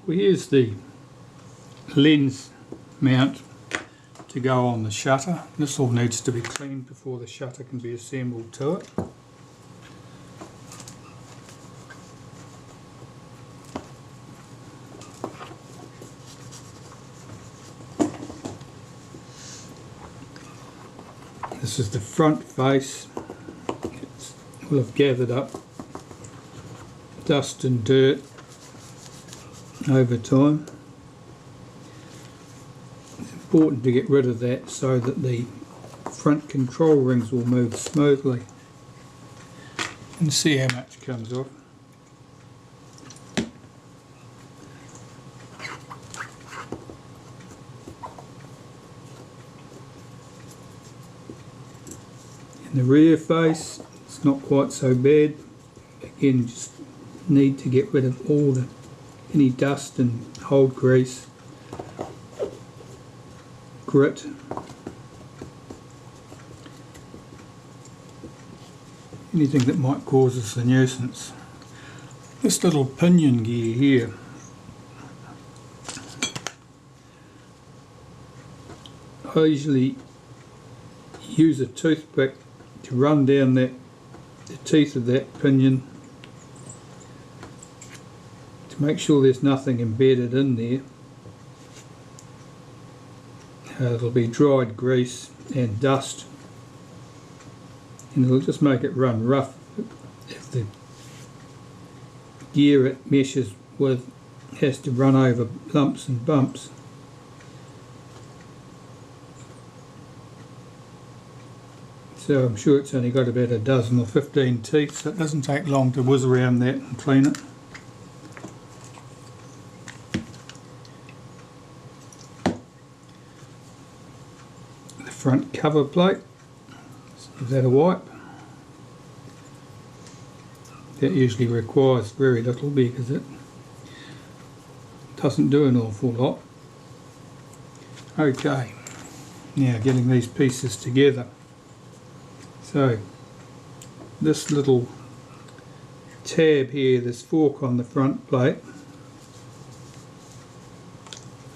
Well, here's the lens mount to go on the shutter. This all needs to be cleaned before the shutter can be assembled to it. This is the front face. It will have gathered up dust and dirt over time. It's important to get rid of that so that the front control rings will move smoothly. And see how much comes off. In the rear face, it's not quite so bad. Again, just need to get rid of all any dust and hold grease, grit. Anything that might cause us a nuisance. This little pinion gear here, I usually use a toothpick to run down the teeth of that pinion to make sure there's nothing embedded in there. It'll be dried grease and dust, and it'll just make it run rough if the gear it meshes with has to run over lumps and bumps. So I'm sure it's only got about a dozen or 15 teeth, so it doesn't take long to whiz around that and clean it. The front cover plate, let's give that a wipe. That usually requires very little because it doesn't do an awful lot. Okay, now getting these pieces together. So this little tab here, this fork on the front plate,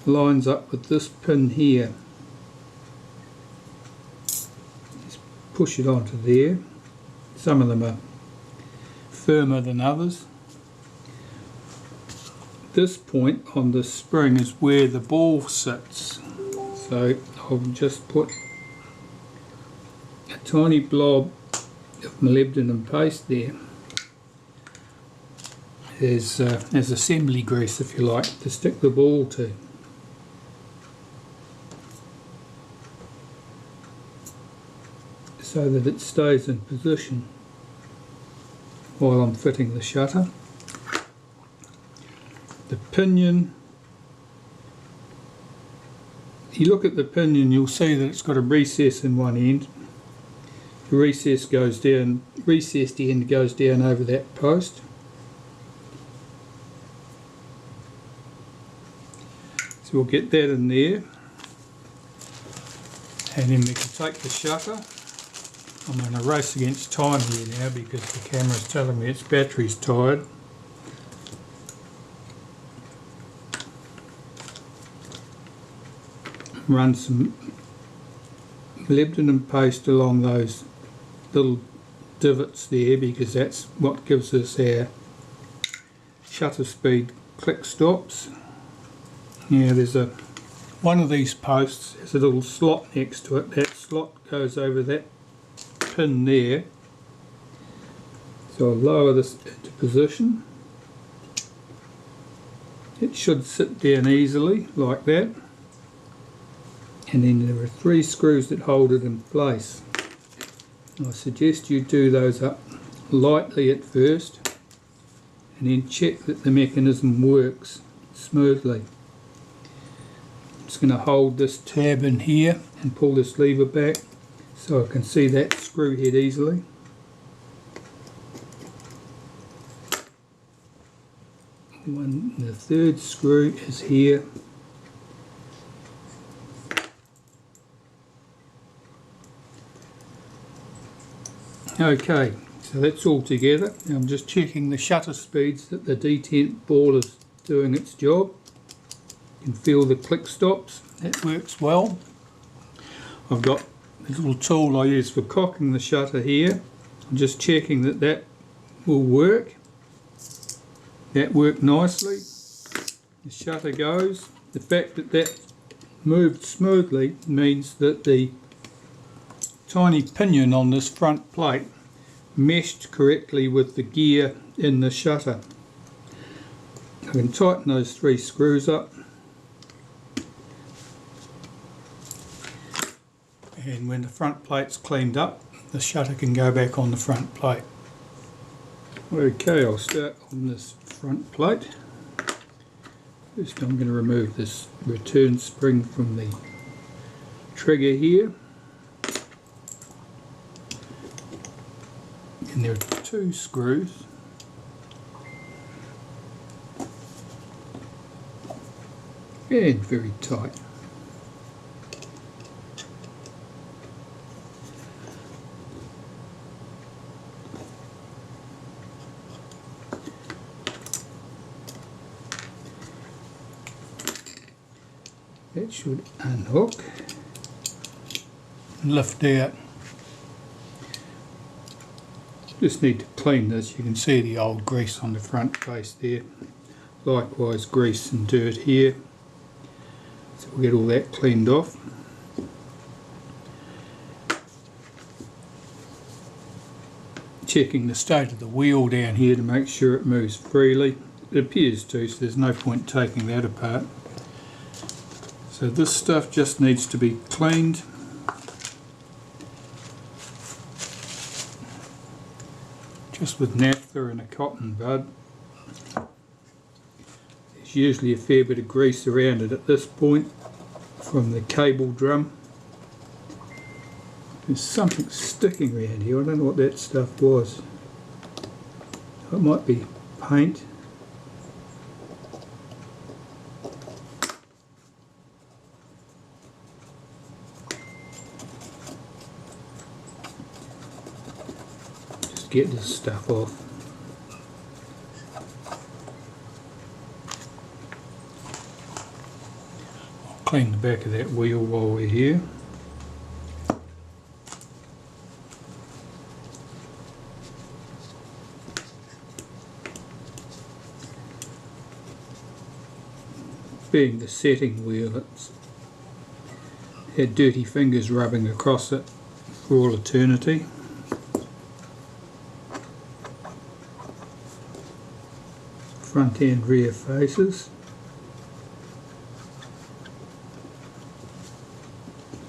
lines up with this pin here. Just push it onto there. Some of them are firmer than others. This point on the spring is where the ball sits. So I'll just put a tiny blob of molybdenum paste there as assembly grease, if you like, to stick the ball to. So that it stays in position while I'm fitting the shutter. The pinion, if you look at the pinion, you'll see that it's got a recess in one end. The recessed end goes down over that post. So we'll get that in there, and then we can take the shutter. I'm going to race against time here now because the camera's telling me its battery's tired. Run some molybdenum paste along those little divots there because that's what gives us our shutter speed click stops. Now there's one of these posts has a little slot next to it. That slot goes over that pin there. So I'll lower this into position. It should sit down easily like that. And then there are 3 screws that hold it in place. I suggest you do those up lightly at first and then check that the mechanism works smoothly. I'm just going to hold this tab in here and pull this lever back so I can see that screw head easily. The 3rd screw is here. Okay, so that's all together. Now I'm just checking the shutter speeds that the detent ball is doing its job. You can feel the click stops, that works well. I've got a little tool I use for cocking the shutter here. I'm just checking that that will work. That worked nicely. The shutter goes. The fact that that moved smoothly means that the tiny pinion on this front plate meshed correctly with the gear in the shutter. I can tighten those 3 screws up, and when the front plate's cleaned up, the shutter can go back on the front plate. Okay, I'll start on this front plate. First I'm going to remove this return spring from the trigger here. And there are 2 screws. And very tight. That should unhook and lift out. Just need to clean this. You can see the old grease on the front face there. Likewise grease and dirt here. So we'll get all that cleaned off. Checking the state of the wheel down here to make sure it moves freely. It appears to, so there's no point taking that apart. So this stuff just needs to be cleaned. Just with naphtha and a cotton bud. There's usually a fair bit of grease around it at this point from the cable drum. There's something sticking around here. I don't know what that stuff was. It might be paint. Get this stuff off. I'll clean the back of that wheel while we're here. Being the setting wheel, it's had dirty fingers rubbing across it for all eternity. Front and rear faces.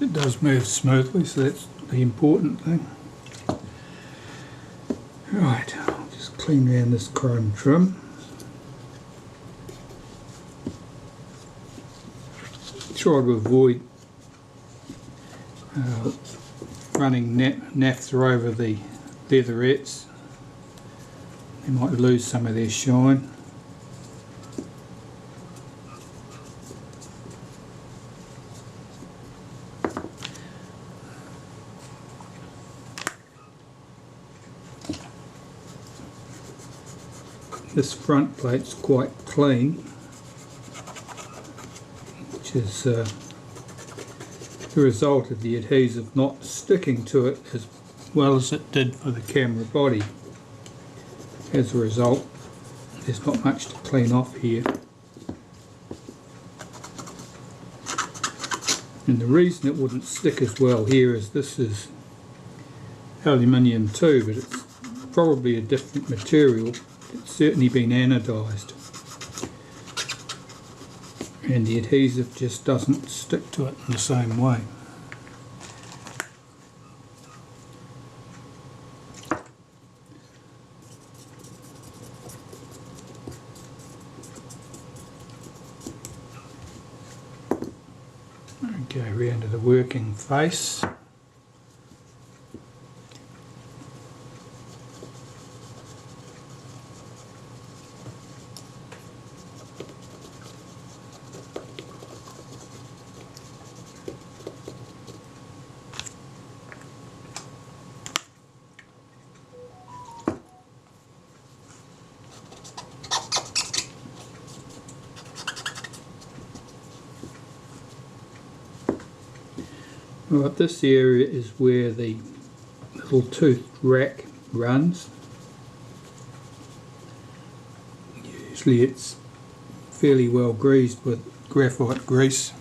It does move smoothly, so that's the important thing. Right, I'll just clean around this chrome trim. Try to avoid running naphtha over the Leatherettes. They might lose some of their shine. This front plate's quite clean, which is the result of the adhesive not sticking to it as well as it did for the camera body. As a result, there's not much to clean off here. And the reason it wouldn't stick as well here is this is aluminium too, but it's probably a different material. It's certainly been anodised, and the adhesive just doesn't stick to it in the same way. Okay, round to the working face. Right, this area is where the little toothed rack runs. Usually it's fairly well greased with graphite grease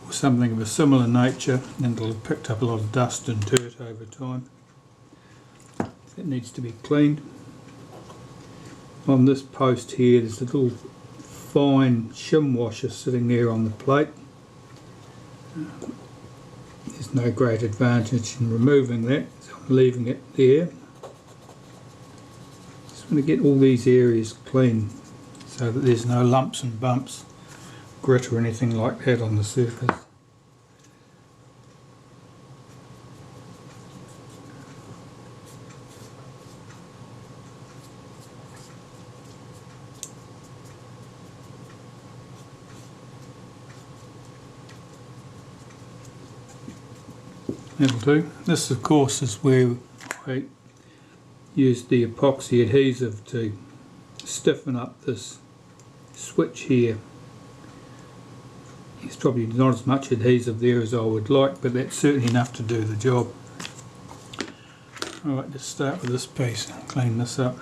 or something of a similar nature, and it'll have picked up a lot of dust and dirt over time. That needs to be cleaned. On this post here there's a little fine shim washer sitting there on the plate. There's no great advantage in removing that, so I'm leaving it there. Just want to get all these areas clean so that there's no lumps and bumps, grit or anything like that on the surface. That'll do. This of course is where I used the epoxy adhesive to stiffen up this switch here. There's probably not as much adhesive there as I would like, but that's certainly enough to do the job. Alright, let's start with this piece and clean this up.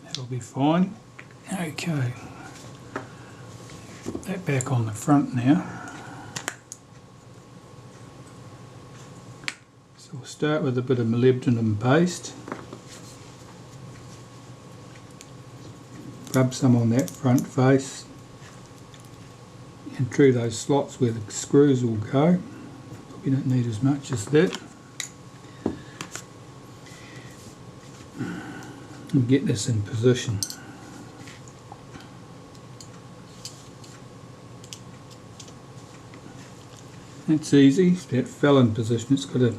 That'll be fine. Okay, put that back on the front now. So we'll start with a bit of molybdenum paste. Rub some on that front face and through those slots where the screws will go. Probably don't need as much as that. And get this in position. That's easy. That fell in position. It's got a.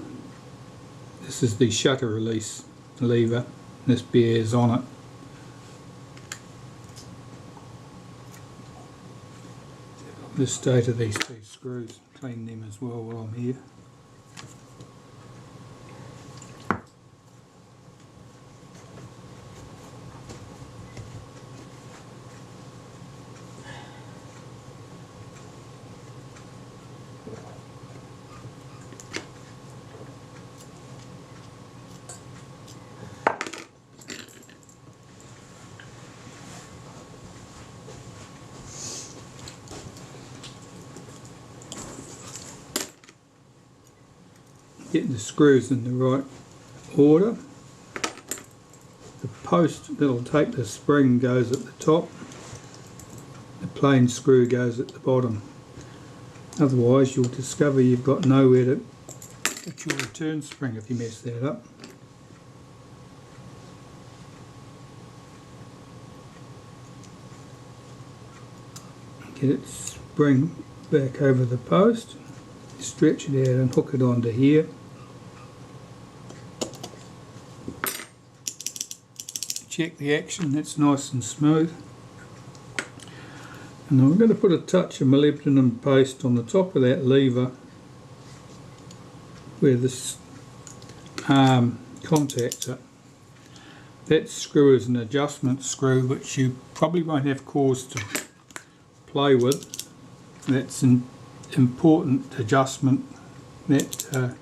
This is the shutter release lever. This bears on it. The state of these two screws. Clean them as well while I'm here. Getting the screws in the right order. The post that'll take the spring goes at the top, the plain screw goes at the bottom. Otherwise you'll discover you've got nowhere to put your return spring if you mess that up. Get it spring back over the post, stretch it out and hook it onto here. Check the action, that's nice and smooth. And then we're going to put a touch of molybdenum paste on the top of that lever where this arm contacts it. That screw is an adjustment screw which you probably won't have cause to play with. That's an important adjustment that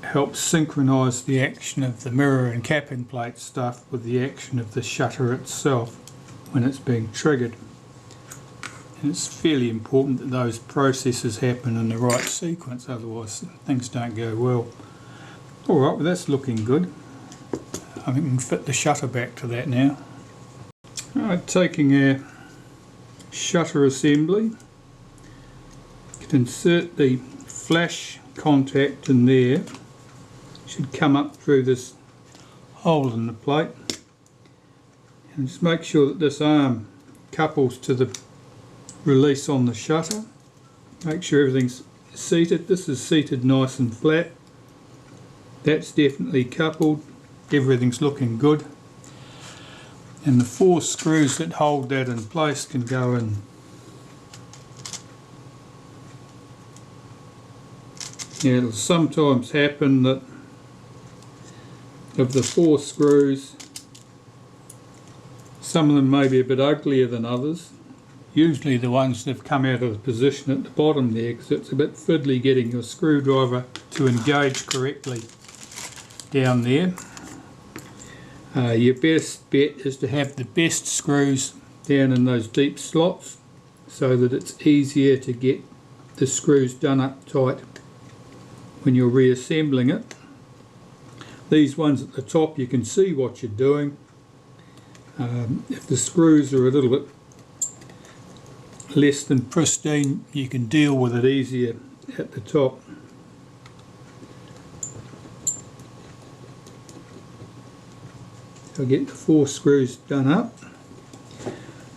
helps synchronise the action of the mirror and capping plate stuff with the action of the shutter itself when it's being triggered. And it's fairly important that those processes happen in the right sequence, otherwise things don't go well. Alright, well that's looking good. I think we can fit the shutter back to that now. Alright, taking our shutter assembly, you can insert the flash contact in there. Should come up through this hole in the plate, and just make sure that this arm couples to the release on the shutter. Make sure everything's seated. This is seated nice and flat. That's definitely coupled. Everything's looking good. And the 4 screws that hold that in place can go in. Yeah, it'll sometimes happen that of the 4 screws, some of them may be a bit uglier than others. Usually the ones that have come out of the position at the bottom there, because it's a bit fiddly getting your screwdriver to engage correctly down there. Your best bet is to have the best screws down in those deep slots so that it's easier to get the screws done up tight when you're reassembling it. These ones at the top, you can see what you're doing. If the screws are a little bit less than pristine, you can deal with it easier at the top. So get the 4 screws done up.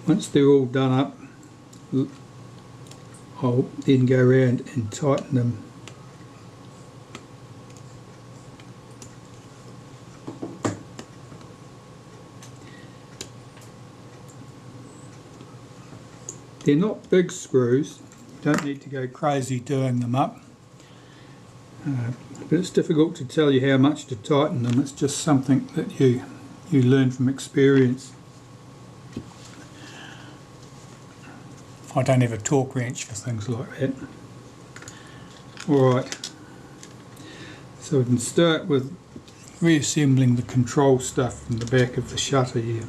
Once they're all done up, I'll then go around and tighten them. They're not big screws, you don't need to go crazy doing them up, but it's difficult to tell you how much to tighten them. It's just something that you learn from experience. I don't have a torque wrench for things like that. Alright, so we can start with reassembling the control stuff from the back of the shutter here.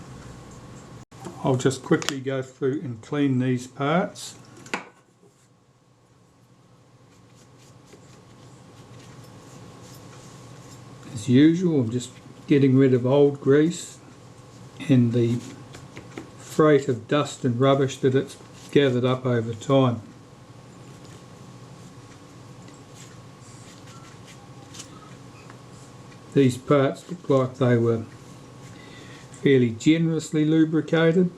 I'll just quickly go through and clean these parts. As usual, I'm just getting rid of old grease and the freight of dust and rubbish that it's gathered up over time. These parts look like they were fairly generously lubricated.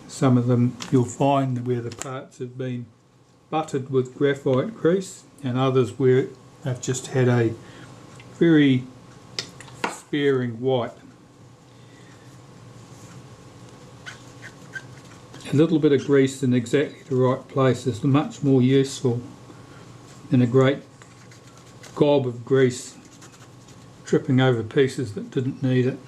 Some of them you'll find where the parts have been buttered with graphite grease, and others where they've just had a very sparing wipe. A little bit of grease in exactly the right place is much more useful than a great gob of grease tripping over pieces that didn't need it.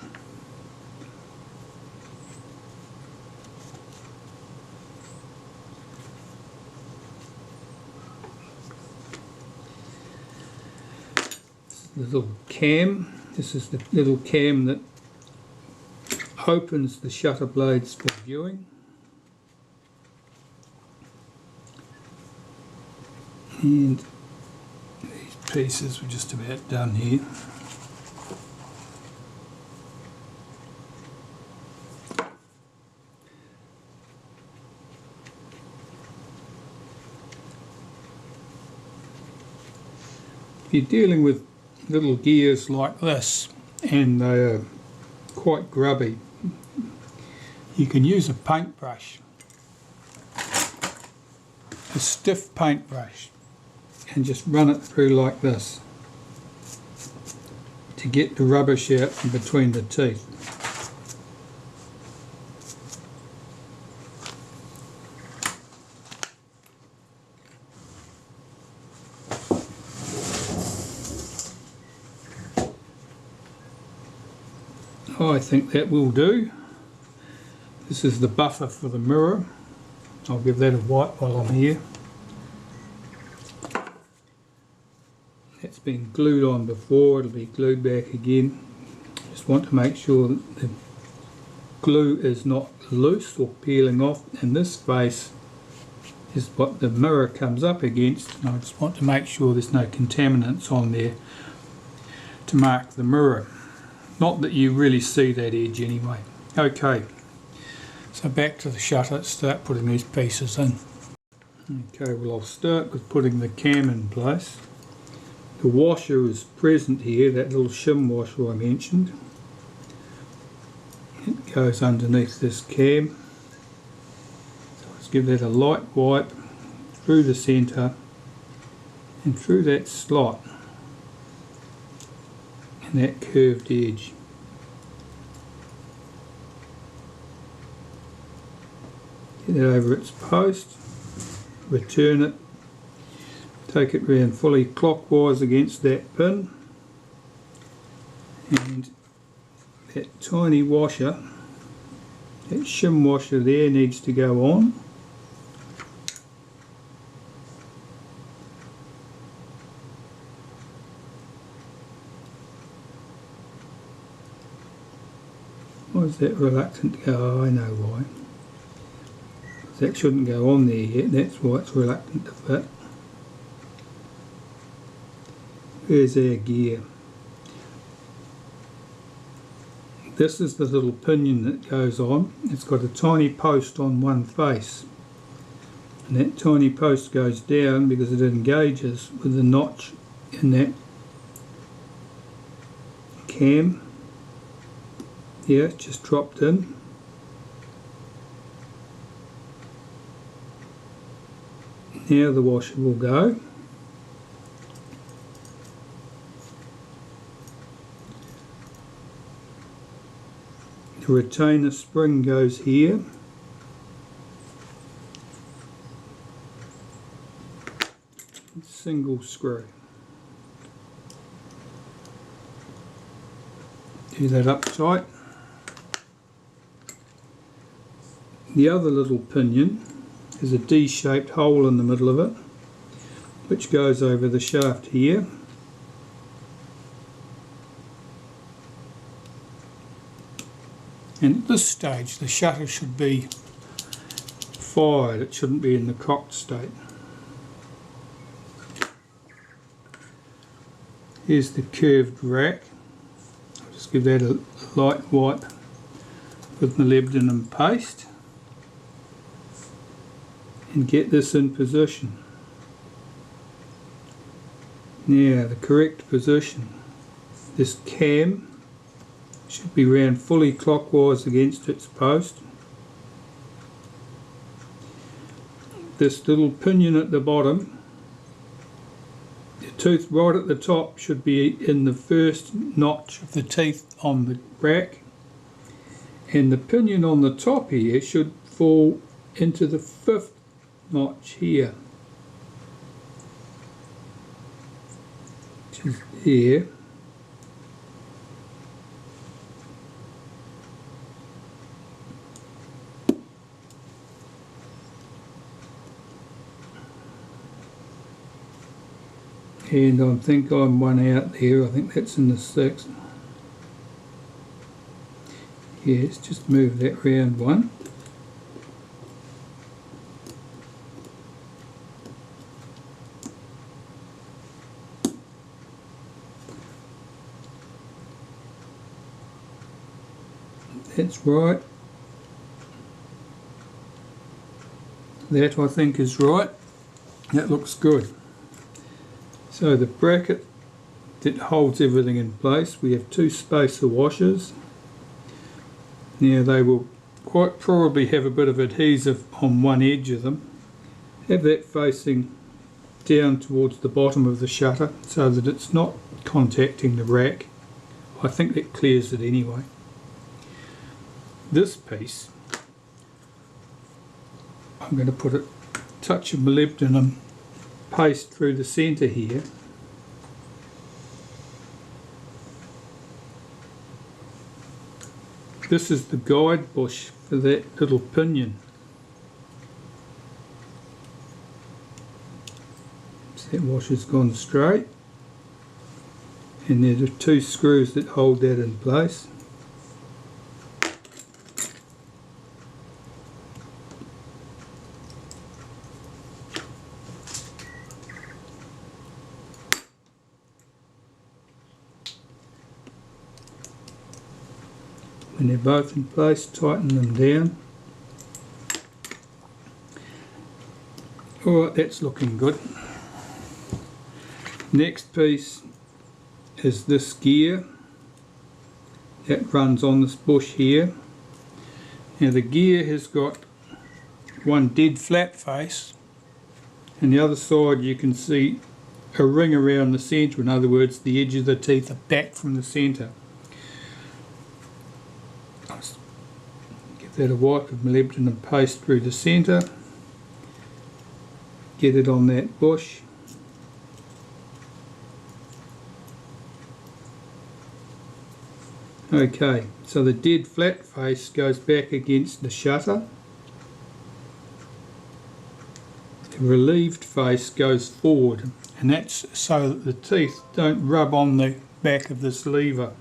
Little cam. This is the little cam that opens the shutter blades for viewing. And these pieces were just about done here. If you're dealing with little gears like this and they are quite grubby, you can use a paintbrush, a stiff paintbrush, and just run it through like this to get the rubbish out from between the teeth. I think that will do. This is the buffer for the mirror. I'll give that a wipe while I'm here. That's been glued on before, it'll be glued back again. Just want to make sure that the glue is not loose or peeling off, and this face is what the mirror comes up against, and I just want to make sure there's no contaminants on there to mark the mirror. Not that you really see that edge anyway. Okay, so back to the shutter, let's start putting these pieces in. Okay, well I'll start with putting the cam in place. The washer is present here, that little shim washer I mentioned. It goes underneath this cam. So let's give that a light wipe through the centre and through that slot and that curved edge. get it over its post, return it, take it round fully clockwise against that pin, and that tiny washer, that shim washer there, needs to go on. Why is that reluctant to go? Oh, I know why. That shouldn't go on there yet, that's why it's reluctant to fit. There's our gear. This is the little pinion that goes on. It's got a tiny post on one face, and that tiny post goes down because it engages with the notch in that cam. Yeah, it's just dropped in. Now the washer will go. The retainer spring goes here. Single screw. Do that up tight. The other little pinion is a D-shaped hole in the middle of it, which goes over the shaft here. And at this stage the shutter should be fired, it shouldn't be in the cocked state. Here's the curved rack. I'll just give that a light wipe with molybdenum paste and get this in position. Now the correct position. This cam should be round fully clockwise against its post. This little pinion at the bottom, the tooth right at the top should be in the first notch of the teeth on the rack, and the pinion on the top here should fall into the fifth notch here, which is here. And I think I'm one out there, I think that's in the sixth. Yes, just move that round one. That's right. That I think is right. That looks good. So the bracket that holds everything in place, we have two spacer washers. Now they will quite probably have a bit of adhesive on one edge of them. Have that facing down towards the bottom of the shutter so that it's not contacting the rack. I think that clears it anyway. This piece, I'm going to put a touch of molybdenum paste through the centre here. This is the guide bush for that little pinion. So that washer's gone straight, and there are two screws that hold that in place. When they're both in place, tighten them down. Alright, that's looking good. Next piece is this gear that runs on this bush here. Now the gear has got one dead flat face, and the other side you can see a ring around the centre. In other words, the edge of the teeth are back from the centre. Give that a wipe of molybdenum paste through the centre. Get it on that bush. Okay, so the dead flat face goes back against the shutter. The relieved face goes forward, and that's so that the teeth don't rub on the back of this lever.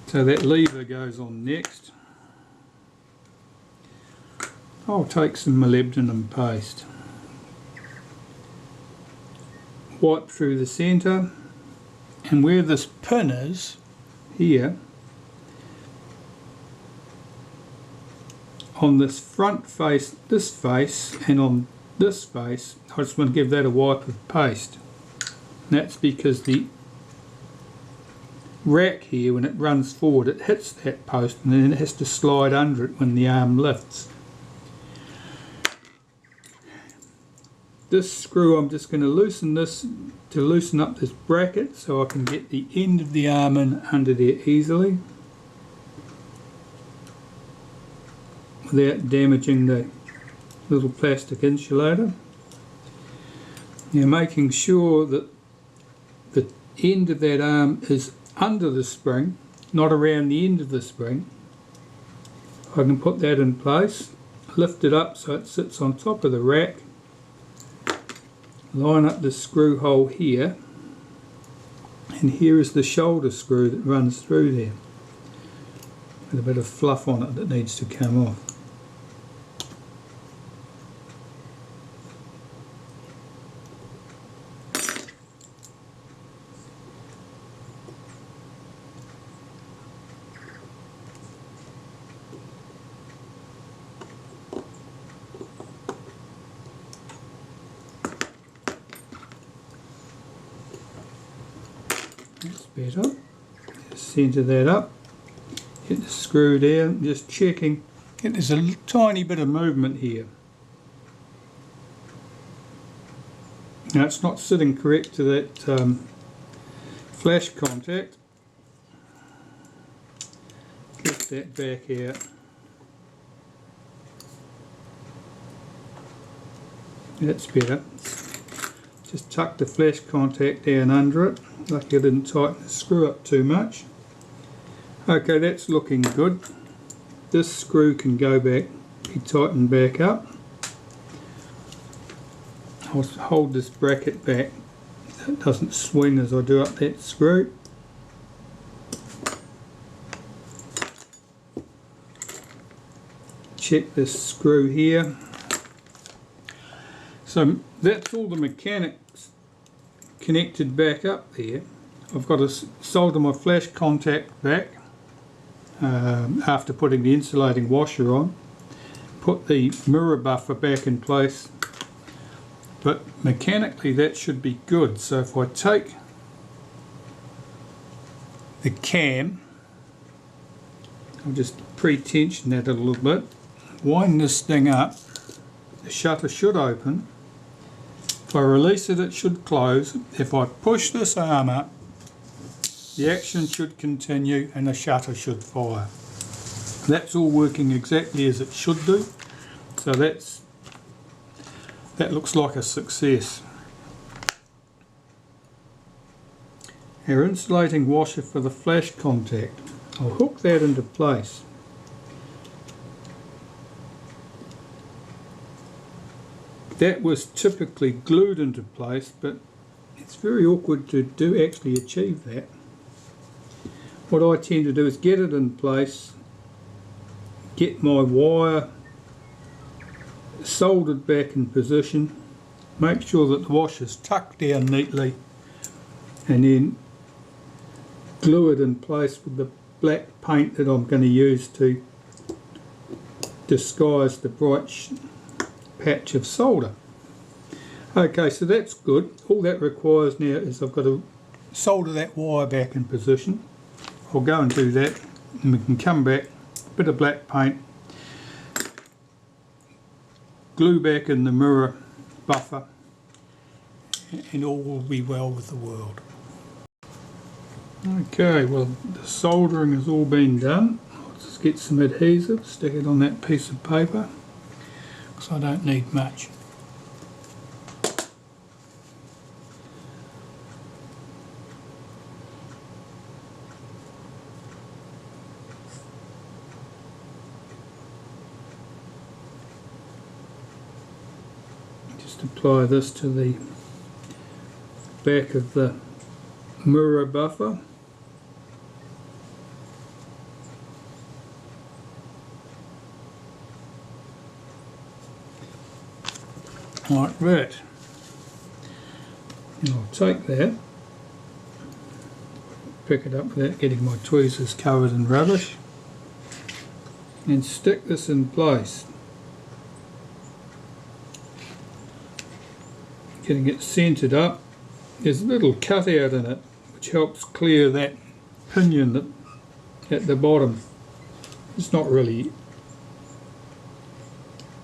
So that lever goes on next. I'll take some molybdenum paste. Wipe through the centre, and where this pin is, here, on this front face, this face, and on this face, I just want to give that a wipe of paste. And that's because the rack here, when it runs forward, it hits that post and then it has to slide under it when the arm lifts. This screw, I'm just going to loosen this to loosen up this bracket so I can get the end of the arm in under there easily without damaging the little plastic insulator. Now, making sure that the end of that arm is under the spring, not around the end of the spring. I can put that in place, lift it up so it sits on top of the rack, line up the screw hole here, and here is the shoulder screw that runs through there with a bit of fluff on it that needs to come off. That's better. Just centre that up. Get the screw down. Just checking. There's a tiny bit of movement here. Now it's not sitting correct to that flash contact. Get that back out. That's better. Just tuck the flash contact down under it. Lucky I didn't tighten the screw up too much. Okay, that's looking good. This screw can go back, be tightened back up. I'll hold this bracket back so it doesn't swing as I do up that screw. Check this screw here. So that's all the mechanics connected back up there. I've got to solder my flash contact back after putting the insulating washer on. Put the mirror buffer back in place. But mechanically that should be good. So if I take the cam, I'll just pre-tension that a little bit, wind this thing up, the shutter should open. If I release it, it should close. If I push this arm up, the action should continue and the shutter should fire. That's all working exactly as it should do. So that looks like a success. Our insulating washer for the flash contact. I'll hook that into place. That was typically glued into place, but it's very awkward to actually achieve that. What I tend to do is get it in place, get my wire soldered back in position, make sure that the washer's tucked down neatly, and then glue it in place with the black paint that I'm going to use to disguise the bright patch of solder. Okay, so that's good. All that requires now is I've got to solder that wire back in position. I'll go and do that, and we can come back, a bit of black paint, glue back in the mirror buffer, and all will be well with the world. Okay, well, the soldering has all been done. I'll Just get some adhesive, stick it on that piece of paper, because I don't need much. Just apply this to the back of the mirror buffer. Like that. And I'll take that, pick it up without getting my tweezers covered in rubbish, and stick this in place. Getting it centered up. There's a little cutout in it which helps clear that pinion that at the bottom. It's not really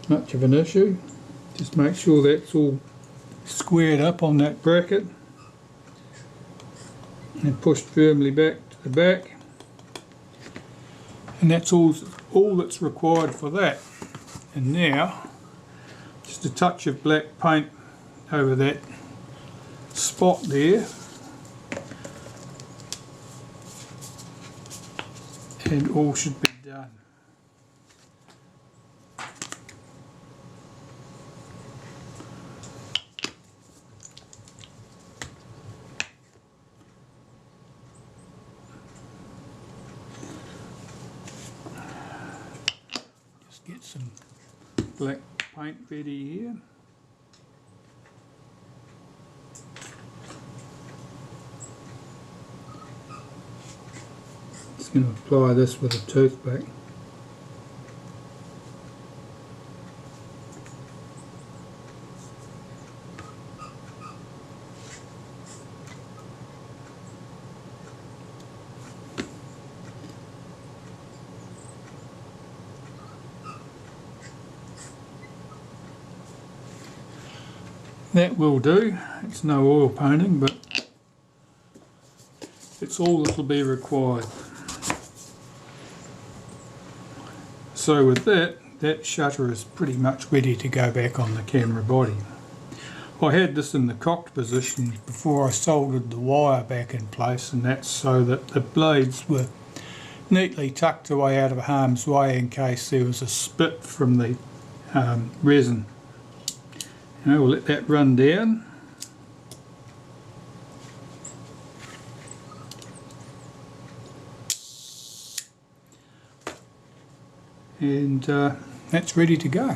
much of an issue. Just make sure that's all squared up on that bracket and pushed firmly back to the back, and that's all that's required for that. And now just a touch of black paint over that spot there, and all should be done. Just get some black paint ready here. Just going to apply this with a toothpick. That will do. It's no oil painting, but it's all that will be required. So with that shutter is pretty much ready to go back on the camera body. I had this in the cocked position before I soldered the wire back in place, and that's so that the blades were neatly tucked away out of harm's way in case there was a spit from the resin. Now we'll let that run down. And that's ready to go.